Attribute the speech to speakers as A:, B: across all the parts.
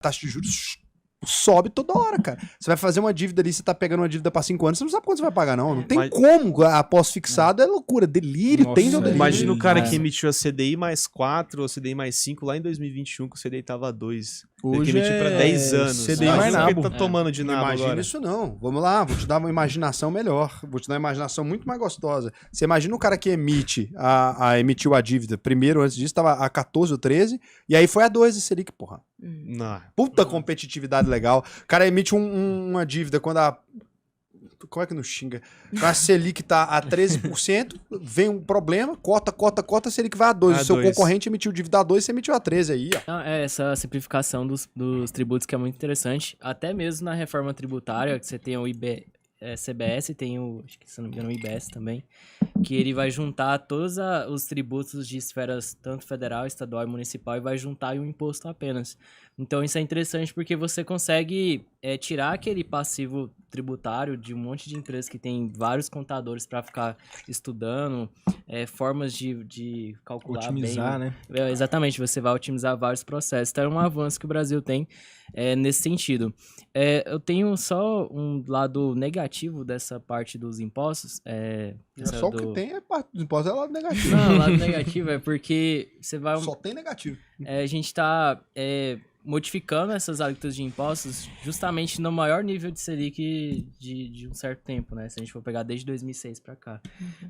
A: taxa de juros sobe toda hora, cara. Você vai fazer uma dívida ali, você tá pegando uma dívida pra 5 anos, você não sabe quanto você vai pagar, não. Não tem como. A pós-fixado é loucura. Delírio,
B: Nossa,
A: tem no delírio.
C: Imagina o cara que emitiu a CDI mais 4 ou CDI mais 5 lá em 2021, que o CDI tava 2.
B: Hoje
C: que emitiu pra 10 anos.
B: CDI mais nabo.
C: Ele tá tomando de nabo
A: Imagina
C: agora.
A: isso não. Vamos lá, vou te dar uma imaginação melhor. Vou te dar uma imaginação muito mais gostosa. Você imagina o cara que emitiu a dívida. Primeiro, antes disso, tava a 14 ou 13, e aí foi a 2 de Selic, porra.
C: Não.
A: Puta competitividade legal. O cara emite uma dívida quando a... Como é que não xinga? A Selic tá a 13%, vem um problema, cota, a Selic vai a 2. O seu concorrente emitiu dívida a 2, você emitiu a 13 aí, ó.
D: Essa simplificação dos tributos que é muito interessante. Até mesmo na reforma tributária, que você tem o CBS, tem o, acho que se não me engano, o IBS também, que ele vai juntar todos os tributos de esferas tanto federal, estadual e municipal e vai juntar em um imposto apenas. Então isso é interessante porque você consegue tirar aquele passivo tributário de um monte de empresas que tem vários contadores para ficar estudando formas de calcular
B: otimizar,
D: bem.
B: né?
D: Exatamente, você vai otimizar vários processos. Então é um avanço que o Brasil tem nesse sentido. Eu tenho só um lado negativo dessa parte dos impostos.
A: Só o que tem é parte dos impostos, é lado negativo.
D: Não, o lado negativo é porque você vai...
A: Só tem negativo.
D: A gente está modificando essas alíquotas de impostos justamente no maior nível de Selic de um certo tempo, né? Se a gente for pegar desde 2006 para cá.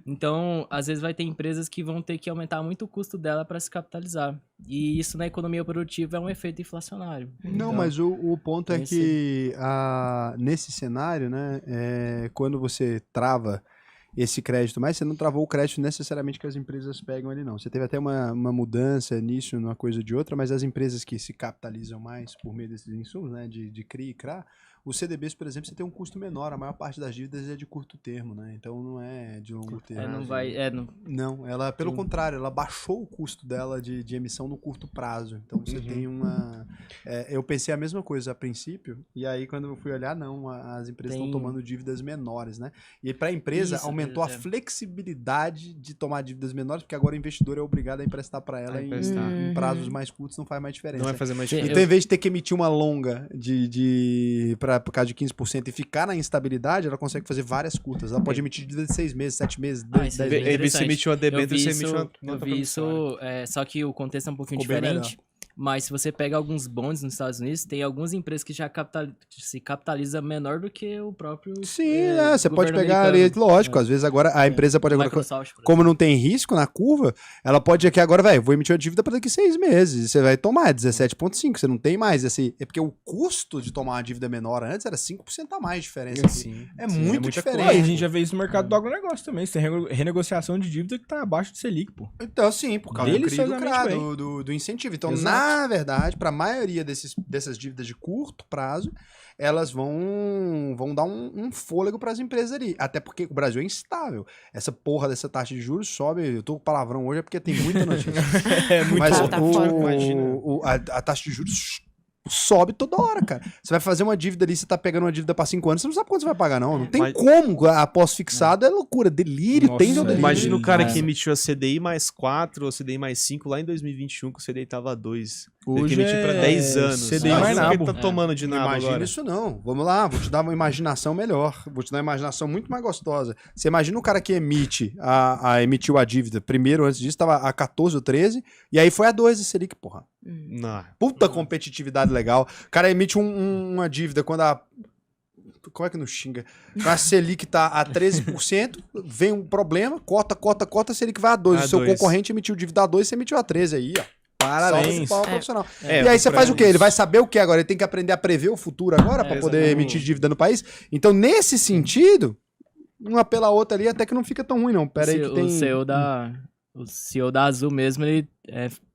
D: Então, às vezes vai ter empresas que vão ter que aumentar muito o custo dela para se capitalizar. E isso na economia produtiva é um efeito inflacionário.
A: Não,
D: então,
A: mas o ponto é que nesse cenário, né, quando você trava esse crédito, mas você não travou o crédito necessariamente que as empresas pegam ali, não. Você teve até uma mudança nisso, numa coisa ou de outra, mas as empresas que se capitalizam mais por meio desses insumos, né, de CRI e CRA, os CDBs, por exemplo, você tem um custo menor, a maior parte das dívidas é de curto termo, né, então não é de longo termo.
D: Não,
A: ela, pelo contrário, ela baixou o custo dela de emissão no curto prazo, então você tem uma... eu pensei a mesma coisa a princípio, e aí quando eu fui olhar, não, as empresas estão tomando dívidas menores, né, e para a empresa aumentou a flexibilidade de tomar dívidas menores, porque agora o investidor é obrigado a emprestar para ela em prazos mais curtos, não faz mais diferença.
C: Não vai fazer mais diferença.
A: Então, em vez de ter que emitir uma longa por causa de 15% e ficar na instabilidade, ela consegue fazer várias curtas. Ela pode emitir dívida de 6 meses, 7 meses, 10 meses.
C: Você emitiu uma debênture, você emitiu uma
D: eu vi isso, só que o contexto é um pouquinho diferente. Mas se você pega alguns bonds nos Estados Unidos, tem algumas empresas que já se capitaliza menor do que o próprio
A: você pode pegar ali, lógico, às vezes agora a empresa pode agora, como não tem risco na curva, ela pode aqui agora, vou emitir a dívida para daqui 6 meses, você vai tomar 17,5, você não tem mais esse, é porque o custo de tomar uma dívida menor antes era 5% a mais de diferença. É muito diferente.
B: A gente já vê isso no mercado do agronegócio também, você tem renegociação de dívida que tá abaixo do Selic, pô.
A: Então sim, por causa do incentivo. Então, na verdade, para a maioria dessas dívidas de curto prazo, elas vão dar um fôlego para as empresas ali. Até porque o Brasil é instável. Essa porra dessa taxa de juros sobe. Eu tô com palavrão hoje porque tem muita notícia. Mas a taxa de juros sobe toda hora, cara. Você vai fazer uma dívida ali, você tá pegando uma dívida pra 5 anos, você não sabe quanto você vai pagar, não. Não tem como. A pós-fixado é loucura. Delírio, tem no delírio.
C: Imagina o cara que emitiu a CDI mais 4 ou CDI mais 5 lá em 2021, que o CDI tava 2.
B: Hoje
C: ele emitiu pra 10 anos.
B: CDI mais nabo.
C: Ele tá tomando de nabo
A: Imagina
C: agora.
A: isso não. Vamos lá, vou te dar uma imaginação melhor. Vou te dar uma imaginação muito mais gostosa. Você imagina o cara que emitiu a dívida. Primeiro, antes disso, tava a 14 ou 13, e aí foi a 2 de Selic, porra. Puta competitividade legal. O cara emite uma dívida quando a... Como é que não xinga? A Selic tá a 13%, vem um problema, cota, a Selic vai a 2. O seu concorrente emitiu dívida a 2, você emitiu a 13 aí, ó.
B: Parabéns.
A: Profissional. E aí você faz o quê? Ele vai saber o que agora? Ele tem que aprender a prever o futuro agora para poder emitir dívida no país? Então, nesse sentido, uma pela outra ali até que não fica tão ruim, não. Pera aí que tem...
D: O CEO da Azul mesmo, ele,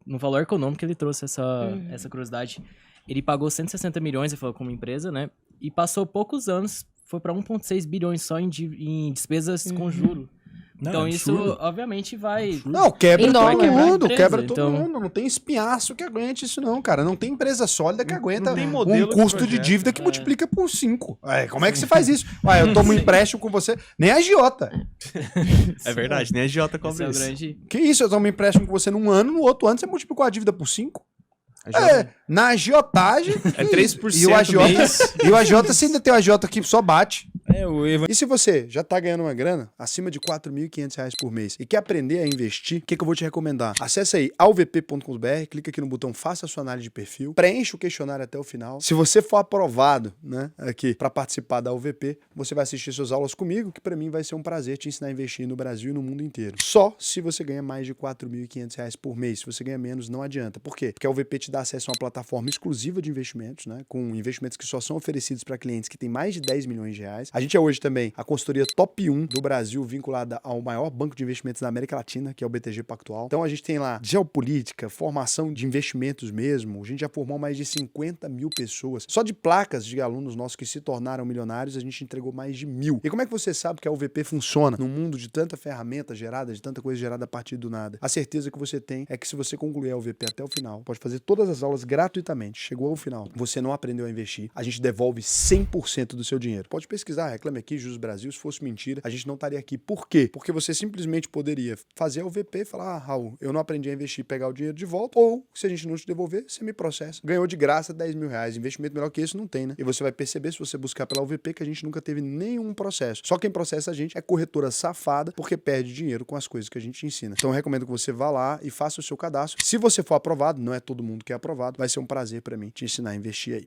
D: no valor econômico, ele trouxe essa curiosidade. Ele pagou 160 milhões, ele falou, como empresa, né? E passou poucos anos, foi para 1,6 bilhões só em despesas com juro.
B: Não,
D: então
B: absurdo.
D: isso, obviamente, vai...
A: Não, quebra todo mundo, quebra todo
D: então...
A: mundo. Não tem espinhaço que aguente isso não, cara. Não tem empresa sólida que aguenta
C: um
A: custo de dívida que multiplica por 5. Como é que você faz isso? Eu tomo um empréstimo com você. Nem a agiota.
C: É verdade, nem a agiota cobra isso.
A: Que isso? Eu tomo um empréstimo com você num ano, no outro ano você multiplicou a dívida por 5. Na agiotagem.
C: É 3%
A: e o AJ,
C: mês.
A: e o AJ, você ainda tem o AJ que só bate.
B: O Evan...
A: E se você já tá ganhando uma grana acima de R$4.500 por mês e quer aprender a investir, o que eu vou te recomendar? Acesse aí alvp.com.br, clica aqui no botão Faça a sua análise de perfil, preenche o questionário até o final. Se você for aprovado, né, aqui para participar da UVP, você vai assistir suas aulas comigo, que para mim vai ser um prazer te ensinar a investir no Brasil e no mundo inteiro. Só se você ganha mais de R$4.500 por mês. Se você ganha menos, não adianta. Por quê? Porque a UVP te dá acesso a uma plataforma exclusiva de investimentos, né, com investimentos que só são oferecidos para clientes que têm mais de R$10 milhões. A gente é hoje também a consultoria top 1 do Brasil, vinculada ao maior banco de investimentos da América Latina, que é o BTG Pactual. Então a gente tem lá geopolítica, formação de investimentos mesmo. A gente já formou mais de 50 mil pessoas. Só de placas de alunos nossos que se tornaram milionários, a gente entregou mais de 1.000. E como é que você sabe que a UVP funciona num mundo de tanta ferramenta gerada, de tanta coisa gerada a partir do nada? A certeza que você tem é que se você concluir a UVP até o final, pode fazer todas as aulas gratuitamente. Chegou ao final, você não aprendeu a investir, a gente devolve 100% do seu dinheiro. Pode pesquisar, Reclame Aqui, Juros Brasil, se fosse mentira, a gente não estaria aqui. Por quê? Porque você simplesmente poderia fazer a UVP e falar, Raul, eu não aprendi a investir e pegar o dinheiro de volta, ou se a gente não te devolver, você me processa. Ganhou de graça R$10 mil. Investimento melhor que isso não tem, né? E você vai perceber, se você buscar pela UVP, que a gente nunca teve nenhum processo. Só quem processa a gente é corretora safada, porque perde dinheiro com as coisas que a gente ensina. Então eu recomendo que você vá lá e faça o seu cadastro. Se você for aprovado, não é todo mundo que é aprovado, vai ser um prazer para mim te ensinar a investir aí.